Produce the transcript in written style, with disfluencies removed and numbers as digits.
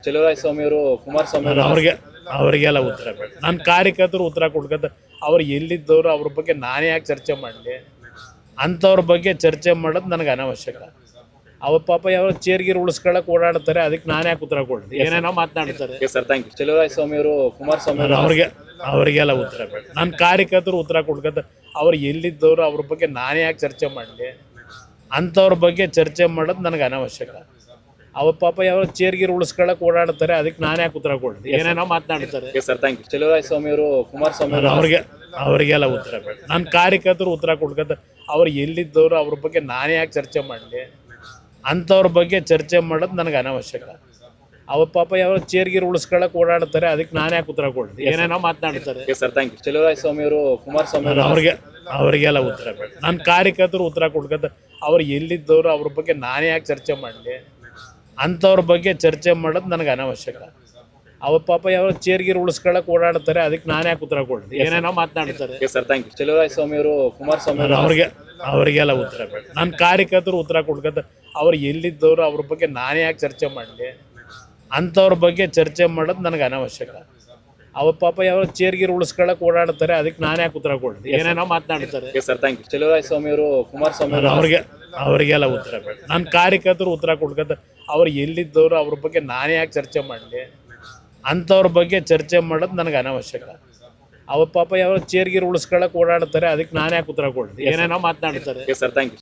ಚಲುವರಾಯಸ್ವಾಮಿ ಅವರು ಕುಮಾರಸ್ವಾಮಿ ಅವರು ಅವರಿಗೆಲ್ಲ ಉತ್ತರ ಬೇಡ. ನನ್ನ ಕಾರ್ಯಕರ್ತರು ಉತ್ತರ ಕೊಡ್ಕತ್ತ ಅವ್ರು ಎಲ್ಲಿದ್ದವರು ಅವ್ರ ಬಗ್ಗೆ ನಾನೇ ಯಾಕೆ ಚರ್ಚೆ ಮಾಡಲಿ? ಅಂಥವ್ರ ಬಗ್ಗೆ ಚರ್ಚೆ ಮಾಡೋದು ನನಗೆ ಅನಾವಶ್ಯಕ. ಅವ್ರ ಪಾಪ ಯಾವ ಚೇರ್ಗೀರು ಉಳಿಸ್ಕೊಳಕ್ಕೆ ಓಡಾಡ್ತಾರೆ, ಅದಕ್ಕೆ ನಾನು ಯಾಕೆ ಉತ್ತರ ಕೊಡಲಿ? ಏನೇನೋ ಮಾತನಾಡ್ತಾರೆ. Sir thank you. ಚಲುವರಾಯಸ್ವಾಮಿ ಅವರು ಕುಮಾರಸ್ವಾಮಿ ಅವರು ಅವರಿಗೆಲ್ಲ ಉತ್ತರ ಬೇಡ. ನನ್ನ ಕಾರ್ಯಕರ್ತರು ಉತ್ತರ ಕೊಡ್ಕತ್ತ ಅವ್ರು ಎಲ್ಲಿದ್ದವರು ಅವ್ರ ಬಗ್ಗೆ ನಾನೇ ಯಾಕೆ ಚರ್ಚೆ ಮಾಡಲಿ? ಅಂಥವ್ರ ಬಗ್ಗೆ ಚರ್ಚೆ ಮಾಡೋದು ನನಗೆ ಅನಾವಶ್ಯಕ. ಅವ್ರ ಪಾಪ ಯಾವ ಚೇರ್ಗೀರು ಉಳಿಸ್ಕೊಳಕ್ಕೆ ಓಡಾಡ್ತಾರೆ, ಅದಕ್ಕೆ ನಾನು ಯಾಕೆ ಉತ್ತರ ಕೊಡಲಿ? ಏನೇನೋ ಮಾತನಾಡ್ತಾರೆ. Sir thank you. ಚಲುವರಾಯಸ್ವಾಮಿ ಅವರು ಕುಮಾರಸ್ವಾಮಿ ಅವರು ಅವರಿಗೆಲ್ಲ ಉತ್ತರ ಬೇಡ. ನನ್ನ ಕಾರ್ಯಕರ್ತರು ಉತ್ತರ ಕೊಡ್ಕತ್ತ ಅವ್ರು ಎಲ್ಲಿದ್ದವರು ಅವ್ರ ಬಗ್ಗೆ ನಾನೇ ಯಾಕೆ ಚರ್ಚೆ ಮಾಡಲಿ? ಅಂಥವ್ರ ಬಗ್ಗೆ ಚರ್ಚೆ ಮಾಡೋದು ನನಗೆ ಅನಾವಶ್ಯಕ. ಅವ್ರ ಪಾಪ ಯಾವ ಚೇರ್ಗೀರು ಉಳಿಸ್ಕೊಳಕ್ಕೆ ಓಡಾಡ್ತಾರೆ, ಅದಕ್ಕೆ ನಾನು ಯಾಕೆ ಉತ್ತರ ಕೊಡಲಿ? ಏನೇನೋ ಮಾತನಾಡ್ತಾರೆ. Sir thank you. ಚಲುವರಾಯಸ್ವಾಮಿ ಅವರು ಕುಮಾರಸ್ವಾಮಿ ಅವರು ಅವರಿಗೆಲ್ಲ ಉತ್ತರ ಬೇಡ. ನನ್ನ ಕಾರ್ಯಕರ್ತರು ಉತ್ತರ ಕೊಡ್ಕತ್ತ ಅವ್ರು ಎಲ್ಲಿದ್ದವರು ಅವ್ರ ಬಗ್ಗೆ ನಾನೇ ಯಾಕೆ ಚರ್ಚೆ ಮಾಡಲಿ? ಅಂಥವ್ರ ಬಗ್ಗೆ ಚರ್ಚೆ ಮಾಡೋದು ನನಗೆ ಅನಾವಶ್ಯಕ. ಅವ್ರ ಪಾಪ ಯಾವ ಚೇರ್ಗೀರು ಉಳಿಸ್ಕೊಳಕ್ಕೆ ಓಡಾಡ್ತಾರೆ, ಅದಕ್ಕೆ ನಾನು ಯಾಕೆ ಉತ್ತರ ಕೊಡಲಿ? ಏನೇನೋ ಮಾತನಾಡ್ತಾರೆ. Sir thank you. ಚಲುವರಾಯಸ್ವಾಮಿ ಅವರು ಕುಮಾರಸ್ವಾಮಿ ಅವರು ಅವರಿಗೆಲ್ಲ ಉತ್ತರ ಬೇಡ. ನನ್ನ ಕಾರ್ಯಕರ್ತರು ಉತ್ತರ ಕೊಡ್ಕತ್ತ ಅವ್ರು ಎಲ್ಲಿದ್ದವರು ಅವ್ರ ಬಗ್ಗೆ ನಾನೇ ಯಾಕೆ ಚರ್ಚೆ ಮಾಡಲಿ? ಅಂಥವ್ರ ಬಗ್ಗೆ ಚರ್ಚೆ ಮಾಡೋದು ನನಗೆ ಅನಾವಶ್ಯಕ. ಅವ್ರ ಪಾಪ ಯಾವ ಚೇರ್ಗೀರು ಉಳಿಸ್ಕೊಳಕ್ಕೆ ಓಡಾಡ್ತಾರೆ, ಅದಕ್ಕೆ ನಾನು ಯಾಕೆ ಉತ್ತರ ಕೊಡಲಿ? ಏನೇನೋ ಮಾತನಾಡ್ತಾರೆ. Sir thank you. ಚಲುವರಾಯಸ್ವಾಮಿ ಅವರು ಕುಮಾರಸ್ವಾಮಿ ಅವರು ಅವರಿಗೆಲ್ಲ ಉತ್ತರ ಬೇಡ. ನನ್ನ ಕಾರ್ಯಕರ್ತರು ಉತ್ತರ ಕೊಡ್ಕತ್ತ ಅವ್ರು ಎಲ್ಲಿದ್ದವರು ಅವ್ರ ಬಗ್ಗೆ ನಾನೇ ಯಾಕೆ ಚರ್ಚೆ ಮಾಡಲಿ? ಅಂಥವ್ರ ಬಗ್ಗೆ ಚರ್ಚೆ ಮಾಡೋದು ನನಗೆ ಅನಾವಶ್ಯಕ. ಅವ್ರ ಪಾಪ ಯಾವ ಚೇರ್ಗೀರು ಉಳಿಸ್ಕೊಳಕ್ಕೆ ಓಡಾಡ್ತಾರೆ, ಅದಕ್ಕೆ ನಾನು ಯಾಕೆ ಉತ್ತರ ಕೊಡಲಿ? ಏನೇನೋ ಮಾತನಾಡ್ತಾರೆ. Sir thank you.